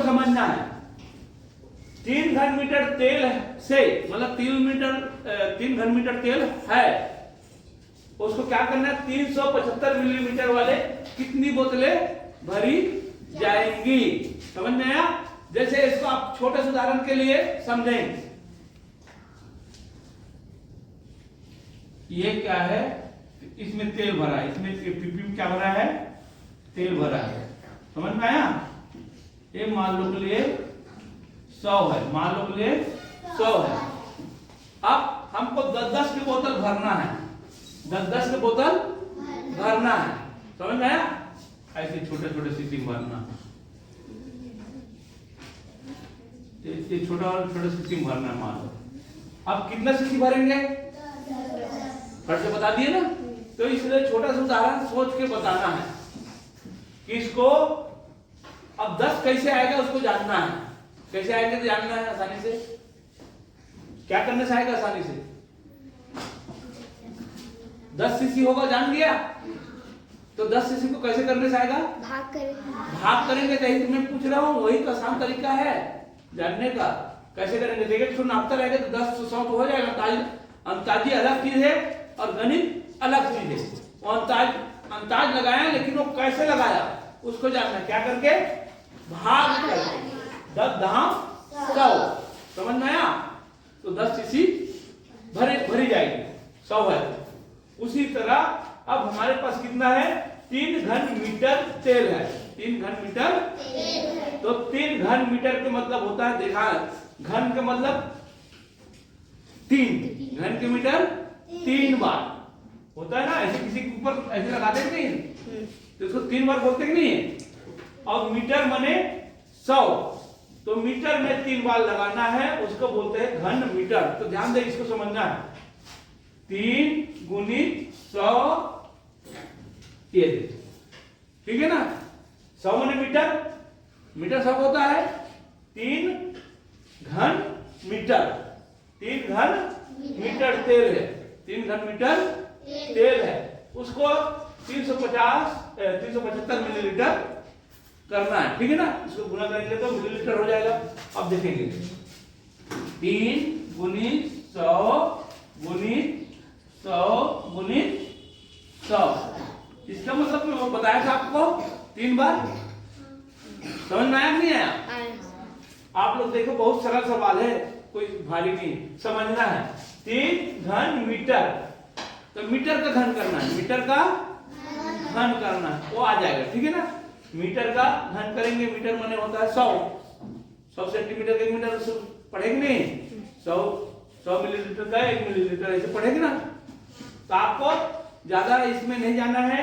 समझना है। 3 घन मीटर तेल से मतलब 3 घन मीटर तेल है, उसको क्या करना है, 375 मिलीलीटर वाले कितनी बोतलें भरी जाएंगी। समझ में आया? जैसे इसको आप छोटे से उदाहरण के लिए समझेंगे। ये क्या है, इसमें तेल भरा है, इसमें पीपी में क्या भरा है, तेल भरा है। समझ में आया? ये मान लो के लिए 100 है, मान लो के लिए 100 है। अब हमको 10-10 की बोतल भरना है, 10-10 की बोतल भरना है। समझ में आया? ऐसे छोटे छोटे सीसी भरना, ये छोटा और छोटा सीसी भरना है। मान लो अब कितना सीसी भरेंगे, फट से बता दिए ना। तो इसलिए छोटा सा उदाहरण सोच के बताना है कि इसको अब 10 कैसे आएगा उसको जानना है। कैसे आएगा तो जानना है आसानी से। क्या करने से आएगा आसानी से? 10 सीसी होगा, जान गया। तो 10 सीसी को कैसे करने से आएगा? भाग करेंगे। तो मैं पूछ रहा हूँ, वही तो आसान तरीका है जानने का। कैसे करेंगे? देखिए, तो नापता रहेगा तो 10 से 100 तो हो जाएगा। अंताजी अलग चीज है और गणित अलग चीज है। वो अंताज लगाया, लेकिन वो कैसे लगाया उसको जानना। क्या करके? भाग करके। 10 धाम 100। समझ में आया? तो 10 सीसी भरी जाएगी, 100 है। उसी तरह अब हमारे पास कितना है, 3 घन मीटर तेल है। 3 घन मीटर, तो 3 घन मीटर का मतलब होता है, देखा, घन का मतलब 3 घन के मीटर 3 बार होता है ना। ऐसे किसी के ऊपर ऐसे लगाते नहीं, तो इसको 3 बार बोलते कि नहीं। और मीटर माने 100, तो मीटर में 3 बार लगाना है, उसको बोलते हैं घन मीटर। तो ध्यान दे, इसको समझना है। 3 गुणित 100, ये ठीक है ना। 100 माने मीटर, मीटर 100 होता है। 3 घन मीटर, 3 घन मीटर तेल है, 3 घन मीटर तेल है। उसको 375 मिलीलीटर करना है, ठीक है ना। इसको गुना करेंगे तो मिलीलीटर हो जाएगा। अब देखेंगे, 3 गुणित 100 गुणित 100 गुणित 100। इसका मतलब मैं बताया था आपको 3 बार। समझ में आया नहीं आया? आप लोग देखो, बहुत सरल सवाल है, कोई भारी नहीं, समझना है। 3 घन मीटर, तो मीटर का घन करना है, मीटर का घन करना है, वो आ जाएगा, ठीक है ना। मीटर का घन करेंगे, मीटर माने होता है 100 सेंटीमीटर का 1 मीटर पढ़ेंगे नहीं। 100 मिलीलीटर का 1 मिलीलीटर, ऐसे पढ़ेंगे ना। तो आपको ज्यादा इसमें नहीं जाना है,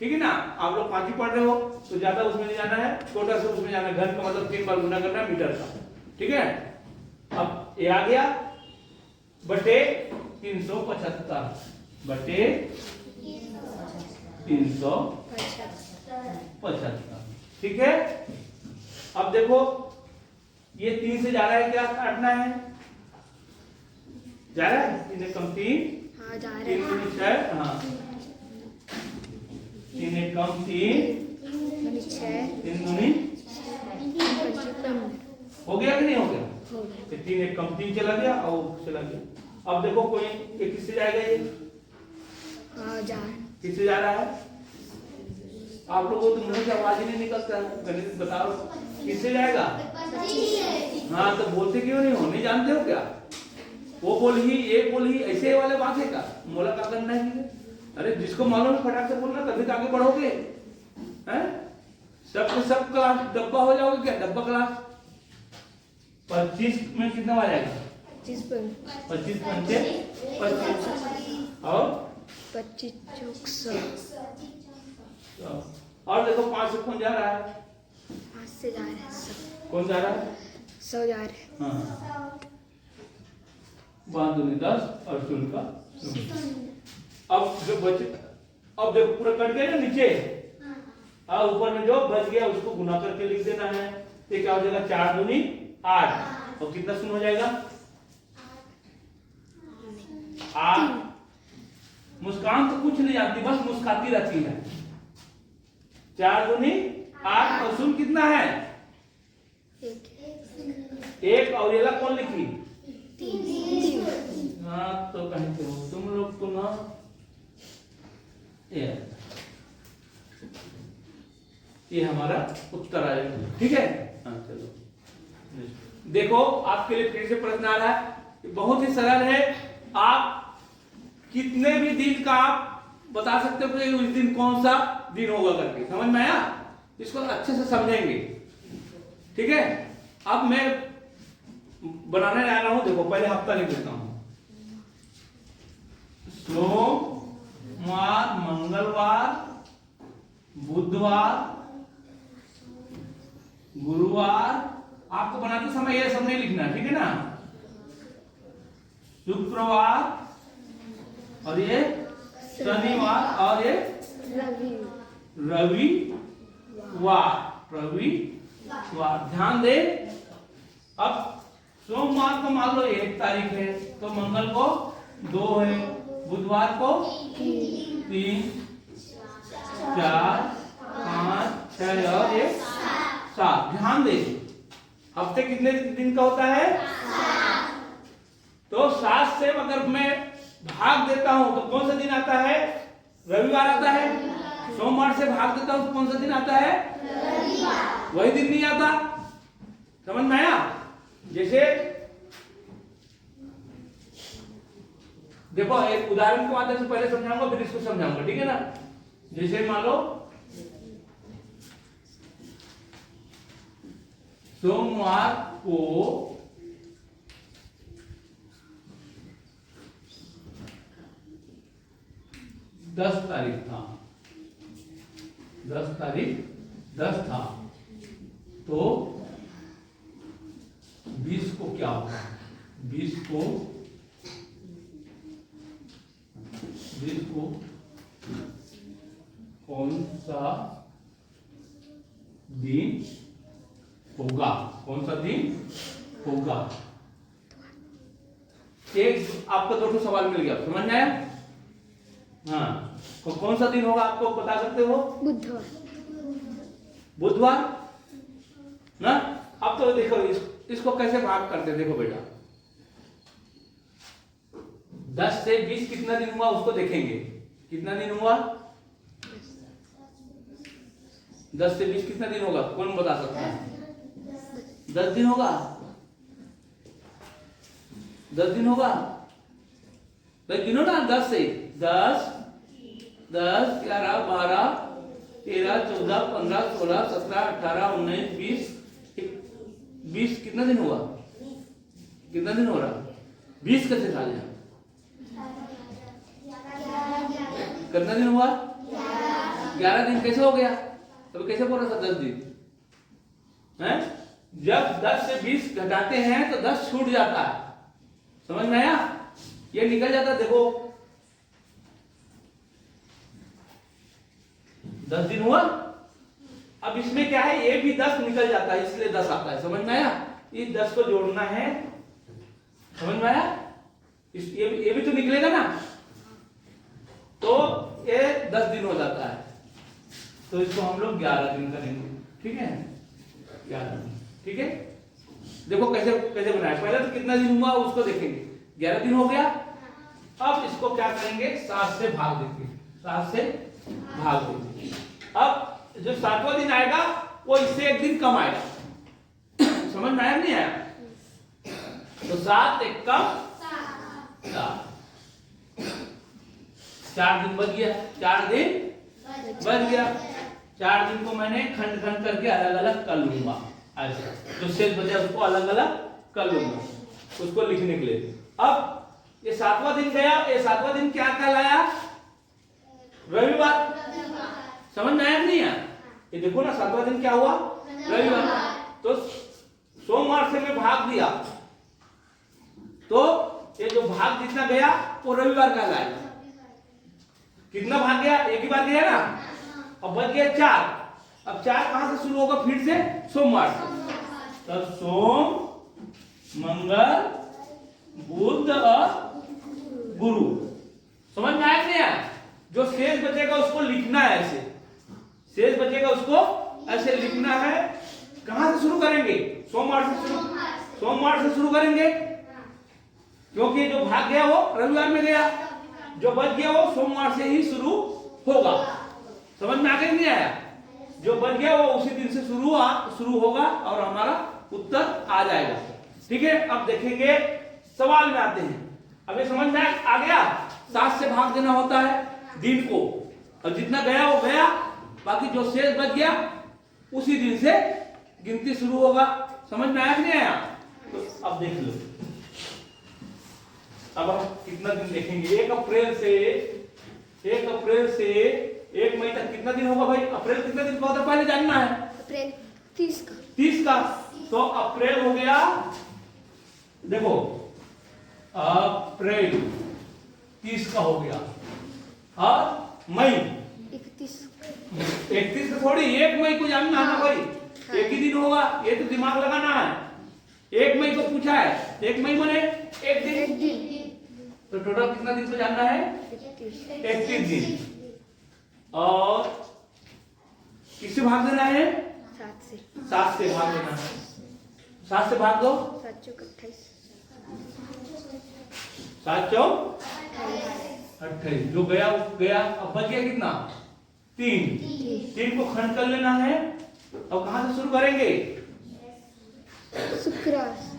ठीक है ना। आप लोग 5 ही पढ़ रहे हो, तो ज्यादा उसमें नहीं जाना है, छोटा सा उसमें जाना है। घन का मतलब 3 बार गुना करना है मीटर का, ठीक है। अब ये आ गया बटे 375 बटे 375, ठीक है। अब देखो, ये 3 से जा रहा है, क्या काटना है? जा रहा है, इन्हें कम 3, हाँ जा रहा है, 3 गुणित 6, हाँ 3 एक कम 3 3 गुणित हो गया कि नहीं हो गया? 3 एक कम 3 चला गया और चला गया। अब देखो, कोई एक किससे जाएगा, ये किससे जा रहा है? आप लोगों को तो मुंह से आवाज ही नहीं निकलता है, गणित बताओ किससे जाएगा? हाँ, तो बोलते क्यों नहीं हो? नहीं जानते हो क्या? वो बोल ही, ये बोल ही, ऐसे वाले बात है का? मोला का करना है? अरे जिसको मालूम है फटाक से बोलना, तभी तो आगे बढ़ोगे। हैं? सबके सब क्लास डब्बा हो जाओगे क्या? डब्बा क्लास 25 में कितना आ जाएगा? 25 पंचे 25 और 25 और देखो 5 से कौन जा रहा है? 5 से जा रहा है, कौन जा रहा है? 100 जा रहा है। हाँ, 5 दूनी 10 और 0 का 0। अब जो बचे, अब देखो पूरा कट गया ना नीचे, और ऊपर में जो बच गया उसको गुना करके लिख देना है। तो क्या हो जाएगा? 4 दूनी 8, और कितना शून्य हो जाएगा? 8। मुस्कान तो कुछ नहीं जानती, बस मुस्काती रहती है। 4 दूनी 8 और शून्य कितना है? एक और ये वाला कौन लिखी? तीन। हाँ तो कहीं पे हो तुम लोग तो ना, ये हमारा उत्तर आएगा। ठीक है, हाँ चलो देखो आपके लिए फिर से प्रश्न आ रहा है, बहुत ही सरल है। आप कितने भी दिन का आप बता सकते हो कि उस दिन कौन सा दिन होगा करके, समझ में आया? इसको अच्छे से समझेंगे। ठीक है, अब मैं बनाने जा रहा हूं, देखो पहले हफ्ता लिख देता हूं। सोमवार, मंगलवार, बुधवार, गुरुवार, आपको बनाते समय ये सब नहीं लिखना, ठीक है ना? शुक्रवार, और ये शनिवार, और ये रविवार। ध्यान दे, अब सोमवार को मान लो 1 तारीख है, तो मंगल को 2 है, बुधवार को 3, 4, 5, 6 और ये 7। ध्यान दे, हफ्ते कितने दिन का होता है? 7। तो 7 से अगर मैं भाग देता हूं तो कौन सा दिन आता है? रविवार आता है। सोमवार से भाग देता हूं तो कौन सा दिन आता है? रविवार। वही दिन नहीं आता, समझ में आया? जैसे देखो एक उदाहरण के माध्यम से पहले समझाऊंगा फिर इसको समझाऊंगा, ठीक है ना? जैसे मान लो सोमवार को 10 तारीख था, 10 तारीख 10 था, तो 20 को क्या होगा? 20 को कौन सा दिन होगा? कौन सा दिन होगा? एक आपको 2 सवाल मिल गया, समझ में आया? हाँ, तो कौन सा दिन होगा आपको बता सकते हो? बुधवार ना। अब तो देखो इसको कैसे भाग करते, देखो बेटा 10 से 20 कितना दिन हुआ उसको देखेंगे। कितना दिन हुआ? 10 से 20 कितना दिन होगा? कौन बता सकता है? 10 दिन होगा। 10 दिन होगा, भाई गिनो ना। 10 से 10, 10, 11, 12, 13, 14, 15, 16, 17, 18, 19, 20, 20 कितना दिन हुआ? कितना दिन हो रहा? 20 कैसे खा लिया? कितना दिन हुआ? 11 दिन कैसे हो गया? तो कैसे बोल रहा था 10 दिन है? जब 10 से 20 घटाते हैं तो 10 छूट जाता है, समझ में आया? ये निकल जाता है, देखो 10 दिन हुआ। अब इसमें क्या है, ये भी 10 निकल जाता है, इसलिए 10 आता है, समझ में आया? इस 10 को जोड़ना है, समझ में आया? ये भी तो निकलेगा ना, तो ये 10 दिन हो जाता है, तो इसको हम लोग 11 दिन करेंगे, ठीक है? 11 दिन, ठीक है? देखो कैसे कैसे बनाया। पहले तो कितना दिन हुआ उसको देखेंगे, 11 दिन हो गया। अब इसको क्या करेंगे, 7 से भाग देंगे, 7 से भाग देंगे। अब जो 7वां दिन आएगा वो इससे 1 दिन कम आएगा, समझ में आया नहीं आया? तो 7 एक कम 7, 4 दिन बच गया, 4 दिन बच गया। 4 दिन को मैंने खंड खंड करके अलग अलग कर लूंगा, ऐसा जो शेष बचा उसको अलग अलग कर लूंगा उसको लिखने के लिए। अब ये 7वां दिन गया, ये 7वां दिन क्या कहलाया? रविवार। समझ में आया नहीं आया? ये देखो ना 7वां दिन क्या हुआ? रविवार। तो सोमवार से मैं भाग दिया, तो ये जो भाग जितना गया वो रविवार का लाएगा। कितना भाग गया? एक ही बार गया ना, अब बच गया 4। अब 4 कहां से शुरू होगा? फिर से सोमवार से। तब सोम, मंगल, बुध और गुरु। समझ में आया नहीं आया? जो शेष बचेगा उसको लिखना है, ऐसे शेष बचेगा उसको ऐसे लिखना है। कहां से शुरू करेंगे? सोमवार से शुरू। सोमवार से शुरू करेंगे, क्योंकि जो भाग गया वो रविवार में गया, जो बच गया वो सोमवार से ही शुरू होगा। समझ में आ गया नहीं आया? जो बच गया वो उसी दिन से शुरू होगा और हमारा उत्तर आ जाएगा। ठीक है, अब देखेंगे सवाल में आते हैं। अब ये समझ में आ गया, 7 से भाग देना होता है दिन को, और जितना गया वो गया, बाकी जो शेष बच गया उसी दिन से गिनती शुरू होगा। समझ में आया कि नहीं आया? तो अब देख लो, अब हम कितना दिन देखेंगे। 1 अप्रैल से 1 मई तक कितना दिन होगा भाई? अप्रैल कितना दिन का होता है पहले जानना है। अप्रैल 30 का। 30 का, तो अप्रैल हो गया, देखो अप्रैल 30 का हो गया, और मई 31 का थोड़ी, 1 मई को जानना है ना भाई, एक ही दिन होगा, ये तो दिमाग लगाना है। 1 मई को पूछा है, 1 मई माने एक दिन, तो टोटल कितना दिन को जानना है? 31 दिन। और किससे भाग देना है? 7 से भाग देना है। 7 से भाग दो, 7 चौक 28, 7 चौक 28, जो गया वो गया। अब बच गया कितना? 3 को खंड कर लेना है। अब कहां से शुरू करेंगे?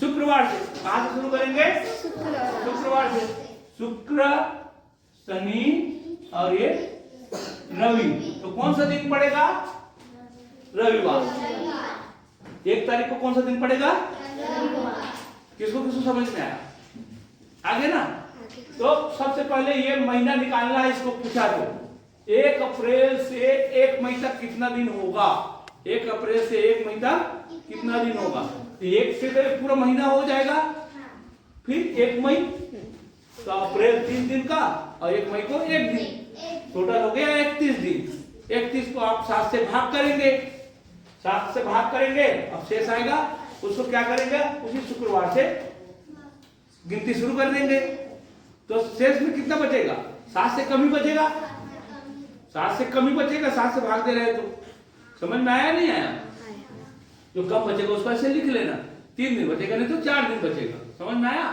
शुक्रवार से। कहां से शुरू करेंगे? शुक्रवार से। शुक्र, शनि और ये रवि, तो कौन सा दिन पड़ेगा? रविवार। 1 तारीख को कौन सा दिन पड़ेगा? किसको समझ में आया? आगे ना, तो सबसे पहले ये महीना निकालना है, इसको पूछा तो 1 अप्रैल से 1 मई तक कितना दिन होगा? 1 अप्रैल से 1 मई तक कितना दिन होगा? तो 1 से तो पूरा महीना हो जाएगा, फिर 1 मई, तो अप्रैल 30 दिन का और 1 मई को 1 दिन, टोटल हो गया 31 दिन। 31 को आप 7 से भाग करेंगे, 7 से भाग करेंगे, अब शेष आएगा, उसको क्या करेंगे? उसी शुक्रवार से गिनती शुरू कर देंगे। तो शेष में कितना बचेगा? 7 से कम ही बचेगा, 7 से कम ही बचेगा, 7 से भाग दे रहे तो। समझ में आया नहीं आया? जो कम बचेगा उसको ऐसे लिख लेना, 3 दिन बचेगा, नहीं तो 4 दिन बचेगा। समझ में आया?